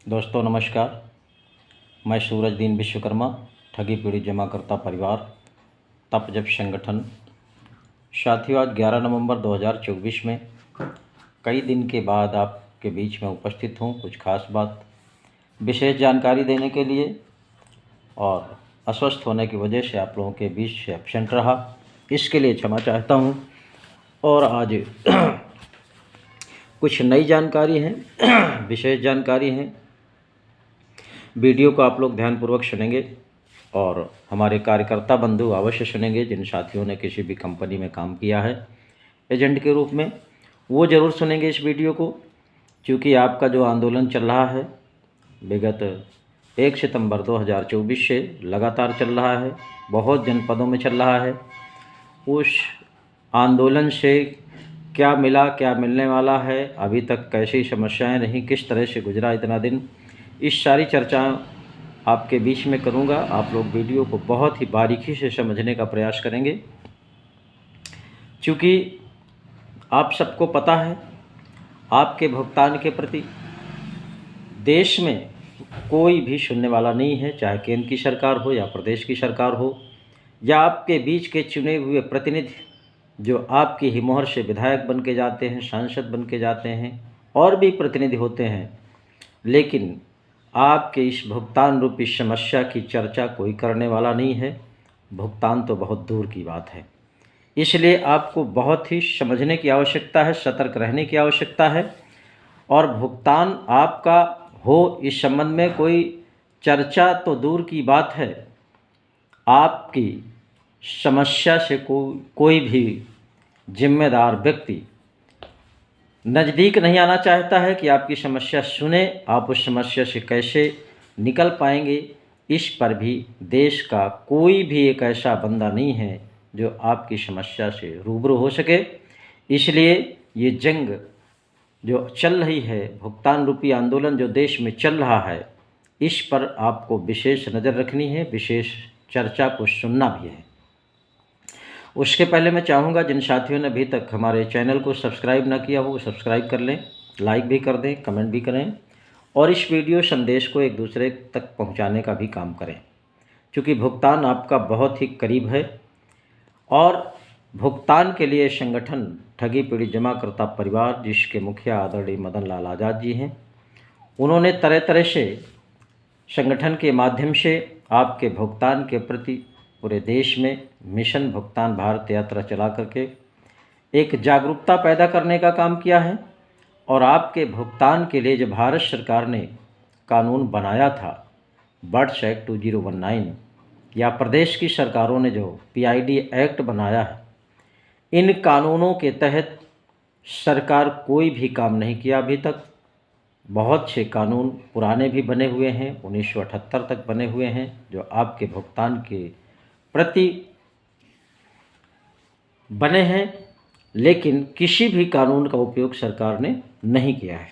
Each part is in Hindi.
दोस्तों नमस्कार। मैं सूरजदीन विश्वकर्मा, ठगी पीड़ित जमाकर्ता परिवार, तप जप संगठन। साथियों, आज 11 नवंबर 2024 में कई दिन के बाद आपके बीच में उपस्थित हूँ कुछ खास बात विशेष जानकारी देने के लिए। और अस्वस्थ होने की वजह से आप लोगों के बीच से एब्सेंट रहा, इसके लिए क्षमा चाहता हूँ। और आज कुछ नई जानकारी है, विशेष जानकारी है। वीडियो को आप लोग ध्यानपूर्वक सुनेंगे और हमारे कार्यकर्ता बंधु अवश्य सुनेंगे। जिन साथियों ने किसी भी कंपनी में काम किया है एजेंट के रूप में, वो ज़रूर सुनेंगे इस वीडियो को, क्योंकि आपका जो आंदोलन चल रहा है विगत 1 सितंबर 2024 से लगातार चल रहा है, बहुत जनपदों में चल रहा है। उस आंदोलन से क्या मिला, क्या मिलने वाला है, अभी तक कैसी समस्याएं रहीं, किस तरह से गुजरा इतना दिन, इस सारी चर्चा आपके बीच में करूंगा। आप लोग वीडियो को बहुत ही बारीकी से समझने का प्रयास करेंगे, क्योंकि आप सबको पता है आपके भुगतान के प्रति देश में कोई भी सुनने वाला नहीं है, चाहे केंद्र की सरकार हो या प्रदेश की सरकार हो, या आपके बीच के चुने हुए प्रतिनिधि जो आपकी ही मोहर से विधायक बन के जाते हैं, सांसद बन के जाते हैं, और भी प्रतिनिधि होते हैं। लेकिन आपके इस भुगतान रूपी समस्या की चर्चा कोई करने वाला नहीं है। भुगतान तो बहुत दूर की बात है, इसलिए आपको बहुत ही समझने की आवश्यकता है, सतर्क रहने की आवश्यकता है। और भुगतान आपका हो इस संबंध में कोई चर्चा तो दूर की बात है, आपकी समस्या से कोई भी जिम्मेदार व्यक्ति नज़दीक नहीं आना चाहता है कि आपकी समस्या सुने। आप उस समस्या से कैसे निकल पाएंगे, इस पर भी देश का कोई भी एक ऐसा बंदा नहीं है जो आपकी समस्या से रूबरू हो सके। इसलिए ये जंग जो चल रही है, भुगतान रूपी आंदोलन जो देश में चल रहा है, इस पर आपको विशेष नज़र रखनी है, विशेष चर्चा को सुनना भी है। उसके पहले मैं चाहूँगा जिन साथियों ने अभी तक हमारे चैनल को सब्सक्राइब ना किया हो वो सब्सक्राइब कर लें, लाइक भी कर दें, कमेंट भी करें, और इस वीडियो संदेश को एक दूसरे तक पहुंचाने का भी काम करें, क्योंकि भुगतान आपका बहुत ही करीब है। और भुगतान के लिए संगठन ठगी पीड़ित जमाकर्ता परिवार, जिसके मुखिया आदरणीय मदन लाल आज़ाद जी हैं, उन्होंने तरह तरह से संगठन के माध्यम से आपके भुगतान के प्रति पूरे देश में मिशन भुगतान भारत यात्रा चला करके एक जागरूकता पैदा करने का काम किया है। और आपके भुगतान के लिए जो भारत सरकार ने कानून बनाया था, बर्ड्स एक्ट 2019, या प्रदेश की सरकारों ने जो PID एक्ट बनाया है, इन कानूनों के तहत सरकार कोई भी काम नहीं किया अभी तक। बहुत से कानून पुराने भी बने हुए हैं, 1978 तक बने हुए हैं, जो आपके भुगतान के प्रति बने हैं, लेकिन किसी भी कानून का उपयोग सरकार ने नहीं किया है।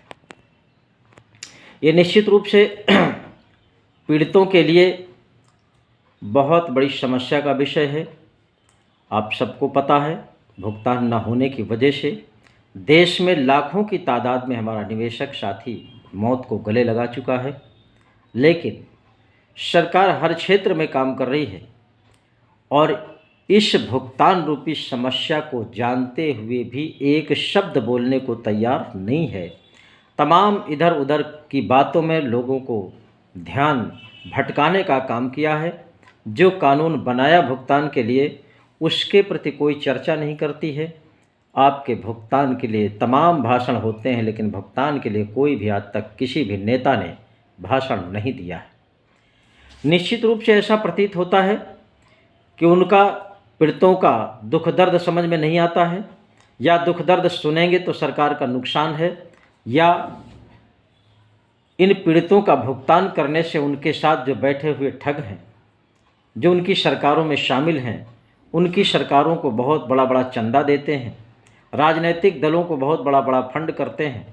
ये निश्चित रूप से पीड़ितों के लिए बहुत बड़ी समस्या का विषय है। आप सबको पता है भुगतान न होने की वजह से देश में लाखों की तादाद में हमारा निवेशक साथी मौत को गले लगा चुका है। लेकिन सरकार हर क्षेत्र में काम कर रही है और इस भुगतान रूपी समस्या को जानते हुए भी एक शब्द बोलने को तैयार नहीं है। तमाम इधर उधर की बातों में लोगों को ध्यान भटकाने का काम किया है। जो कानून बनाया भुगतान के लिए, उसके प्रति कोई चर्चा नहीं करती है। आपके भुगतान के लिए तमाम भाषण होते हैं, लेकिन भुगतान के लिए कोई भी आज तक किसी भी नेता ने भाषण नहीं दिया है। निश्चित रूप से ऐसा प्रतीत होता है कि उनका पीड़ितों का दुख दर्द समझ में नहीं आता है, या दुख दर्द सुनेंगे तो सरकार का नुकसान है, या इन पीड़ितों का भुगतान करने से उनके साथ जो बैठे हुए ठग हैं, जो उनकी सरकारों में शामिल हैं, उनकी सरकारों को बहुत बड़ा बड़ा चंदा देते हैं, राजनीतिक दलों को बहुत बड़ा बड़ा फंड करते हैं।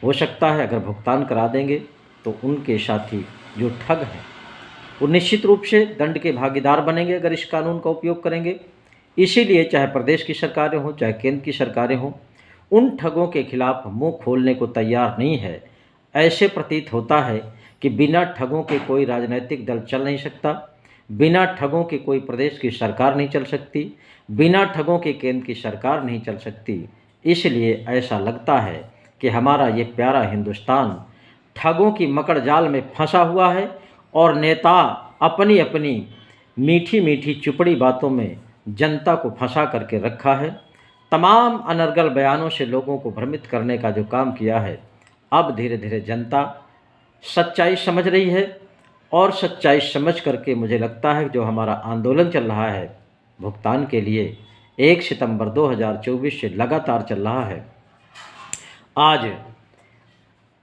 हो सकता है अगर भुगतान करा देंगे तो उनके साथी जो ठग हैं वो निश्चित रूप से दंड के भागीदार बनेंगे अगर इस कानून का उपयोग करेंगे। इसीलिए चाहे प्रदेश की सरकारें हों, चाहे केंद्र की सरकारें हों, उन ठगों के खिलाफ मुंह खोलने को तैयार नहीं है। ऐसे प्रतीत होता है कि बिना ठगों के कोई राजनीतिक दल चल नहीं सकता, बिना ठगों के कोई प्रदेश की सरकार नहीं चल सकती, बिना ठगों के केंद्र की सरकार नहीं चल सकती। इसलिए ऐसा लगता है कि हमारा ये प्यारा हिंदुस्तान ठगों की मकड़ जाल में फंसा हुआ है और नेता अपनी अपनी मीठी मीठी चुपड़ी बातों में जनता को फंसा करके रखा है। तमाम अनर्गल बयानों से लोगों को भ्रमित करने का जो काम किया है, अब धीरे धीरे जनता सच्चाई समझ रही है और सच्चाई समझ करके मुझे लगता है जो हमारा आंदोलन चल रहा है भुगतान के लिए 1 सितंबर 2024 से लगातार चल रहा है। आज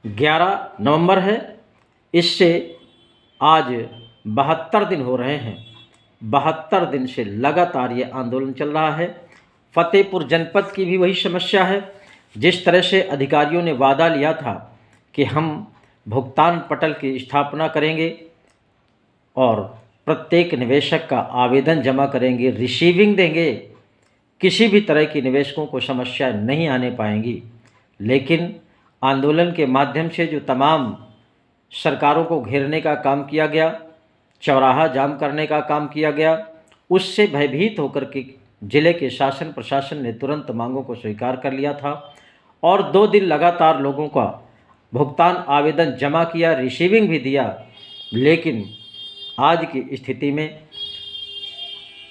11 नवंबर है, इससे आज 72 दिन हो रहे हैं। 72 दिन से लगातार ये आंदोलन चल रहा है। फतेहपुर जनपद की भी वही समस्या है। जिस तरह से अधिकारियों ने वादा लिया था कि हम भुगतान पटल की स्थापना करेंगे और प्रत्येक निवेशक का आवेदन जमा करेंगे, रिसीविंग देंगे, किसी भी तरह की निवेशकों को समस्या नहीं आने पाएंगी। लेकिन आंदोलन के माध्यम से जो तमाम सरकारों को घेरने का काम किया गया, चौराहा जाम करने का काम किया गया, उससे भयभीत होकर के जिले के शासन प्रशासन ने तुरंत मांगों को स्वीकार कर लिया था और 2 दिन लगातार लोगों का भुगतान आवेदन जमा किया, रिसीविंग भी दिया। लेकिन आज की स्थिति में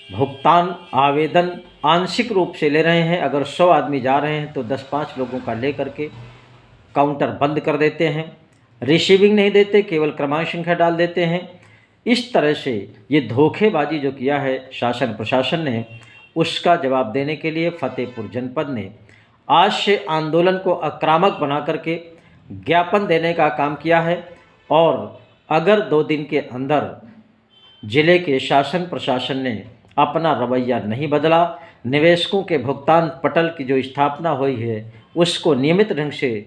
भुगतान आवेदन आंशिक रूप से ले रहे हैं। अगर 100 आदमी जा रहे हैं तो 10-5 लोगों का ले करके काउंटर बंद कर देते हैं, रिसीविंग नहीं देते, केवल क्रमांक संख्या डाल देते हैं। इस तरह से ये धोखेबाजी जो किया है शासन प्रशासन ने, उसका जवाब देने के लिए फतेहपुर जनपद ने आज से आंदोलन को आक्रामक बना करके ज्ञापन देने का काम किया है। और अगर 2 दिन के अंदर जिले के शासन प्रशासन ने अपना रवैया नहीं बदला, निवेशकों के भुगतान पटल की जो स्थापना हुई है उसको नियमित ढंग से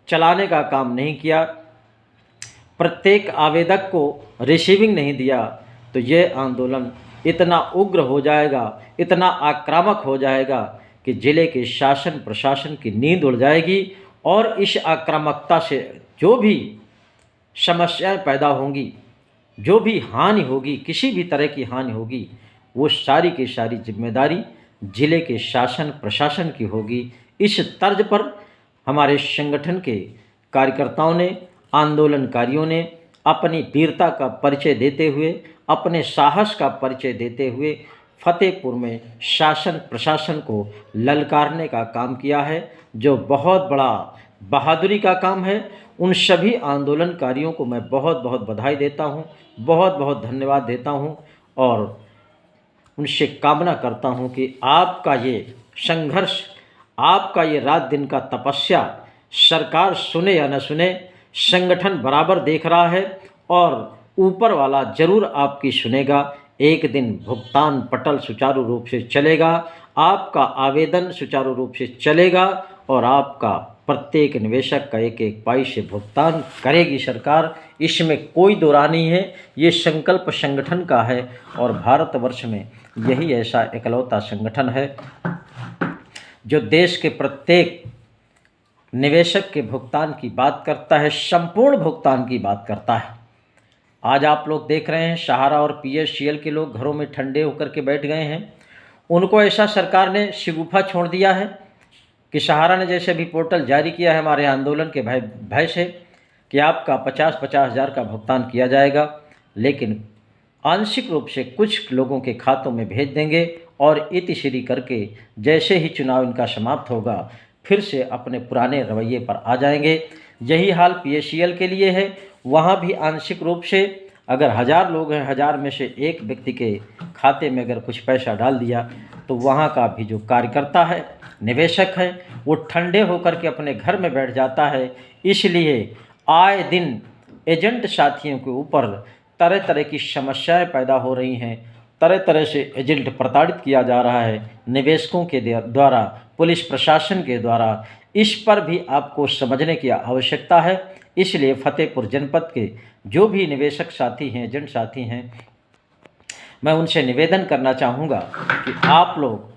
चलाने का काम नहीं किया, प्रत्येक आवेदक को रिसीविंग नहीं दिया, तो ये आंदोलन इतना उग्र हो जाएगा, इतना आक्रामक हो जाएगा कि जिले के शासन प्रशासन की नींद उड़ जाएगी। और इस आक्रामकता से जो भी समस्याएं पैदा होंगी, जो भी हानि होगी, किसी भी तरह की हानि होगी, वो सारी की सारी जिम्मेदारी जिले के शासन प्रशासन की होगी। इस तर्ज पर हमारे संगठन के कार्यकर्ताओं ने, आंदोलनकारियों ने अपनी वीरता का परिचय देते हुए, अपने साहस का परिचय देते हुए फतेहपुर में शासन प्रशासन को ललकारने का काम किया है, जो बहुत बड़ा बहादुरी का काम है। उन सभी आंदोलनकारियों को मैं बहुत बहुत बधाई देता हूँ, बहुत बहुत धन्यवाद देता हूँ और उनसे कामना करता हूँ कि आपका ये संघर्ष, आपका ये रात दिन का तपस्या सरकार सुने या न सुने, संगठन बराबर देख रहा है और ऊपर वाला जरूर आपकी सुनेगा। एक दिन भुगतान पटल सुचारू रूप से चलेगा, आपका आवेदन सुचारू रूप से चलेगा और आपका प्रत्येक निवेशक का एक एक पैसे भुगतान करेगी सरकार। इसमें कोई दो राय नहीं है। ये संकल्प संगठन का है और भारतवर्ष में यही ऐसा इकलौता संगठन है जो देश के प्रत्येक निवेशक के भुगतान की बात करता है, संपूर्ण भुगतान की बात करता है। आज आप लोग देख रहे हैं सहारा और PSCL के लोग घरों में ठंडे होकर के बैठ गए हैं। उनको ऐसा सरकार ने शिगुफा छोड़ दिया है कि सहारा ने जैसे भी पोर्टल जारी किया है हमारे आंदोलन के भय से कि आपका 50-50 हज़ार का भुगतान किया जाएगा, लेकिन आंशिक रूप से कुछ लोगों के खातों में भेज देंगे और इतिश्री करके जैसे ही चुनाव इनका समाप्त होगा फिर से अपने पुराने रवैये पर आ जाएंगे। यही हाल PSCL के लिए है। वहाँ भी आंशिक रूप से अगर 1000 लोग हैं, 1000 में से एक व्यक्ति के खाते में अगर कुछ पैसा डाल दिया तो वहाँ का भी जो कार्यकर्ता है, निवेशक है, वो ठंडे होकर के अपने घर में बैठ जाता है। इसलिए आए दिन एजेंट साथियों के ऊपर तरह तरह की समस्याएं पैदा हो रही हैं, तरह तरह से एजेंट प्रताड़ित किया जा रहा है निवेशकों के द्वारा, पुलिस प्रशासन के द्वारा। इस पर भी आपको समझने की आवश्यकता है। इसलिए फतेहपुर जनपद के जो भी निवेशक साथी हैं, एजेंट साथी हैं, मैं उनसे निवेदन करना चाहूँगा कि आप लोग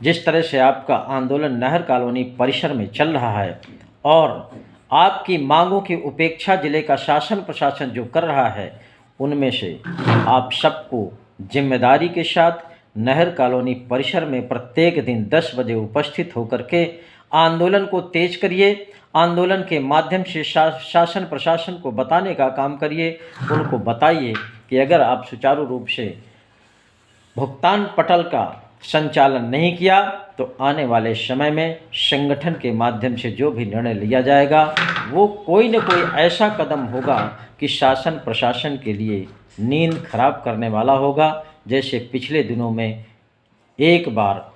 जिस तरह से आपका आंदोलन नहर कॉलोनी परिसर में चल रहा है और आपकी मांगों की उपेक्षा जिले का शासन प्रशासन जो कर रहा है, उनमें से आप सबको जिम्मेदारी के साथ नहर कॉलोनी परिसर में प्रत्येक दिन 10 बजे उपस्थित होकर के आंदोलन को तेज करिए। आंदोलन के माध्यम से शासन प्रशासन को बताने का काम करिए। उनको बताइए कि अगर आप सुचारू रूप से भुगतान पटल का संचालन नहीं किया तो आने वाले समय में संगठन के माध्यम से जो भी निर्णय लिया जाएगा वो कोई न कोई ऐसा कदम होगा कि शासन प्रशासन के लिए नींद खराब करने वाला होगा। जैसे पिछले दिनों में एक बार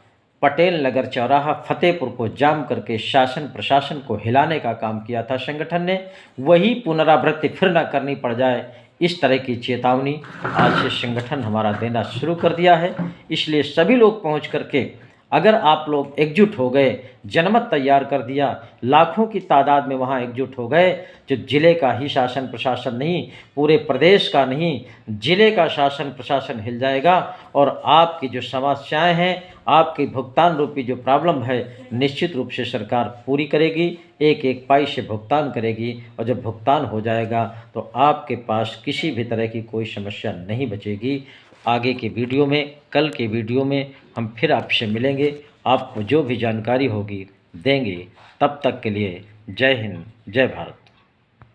पटेल नगर चौराहा फतेहपुर को जाम करके शासन प्रशासन को हिलाने का काम किया था संगठन ने, वही पुनरावृत्ति फिर न करनी पड़ जाए, इस तरह की चेतावनी आज से संगठन हमारा देना शुरू कर दिया है। इसलिए सभी लोग पहुंच करके, अगर आप लोग एकजुट हो गए, जनमत तैयार कर दिया, लाखों की तादाद में वहाँ एकजुट हो गए, जो जिले का ही शासन प्रशासन नहीं, पूरे प्रदेश का नहीं, जिले का शासन प्रशासन हिल जाएगा और आपकी जो समस्याएं हैं, आपकी भुगतान रूपी जो प्रॉब्लम है, निश्चित रूप से सरकार पूरी करेगी, एक एक पाई से भुगतान करेगी। और जब भुगतान हो जाएगा तो आपके पास किसी भी तरह की कोई समस्या नहीं बचेगी। आगे के वीडियो में, कल के वीडियो में हम फिर आपसे मिलेंगे, आपको जो भी जानकारी होगी देंगे। तब तक के लिए जय हिंद, जय भारत।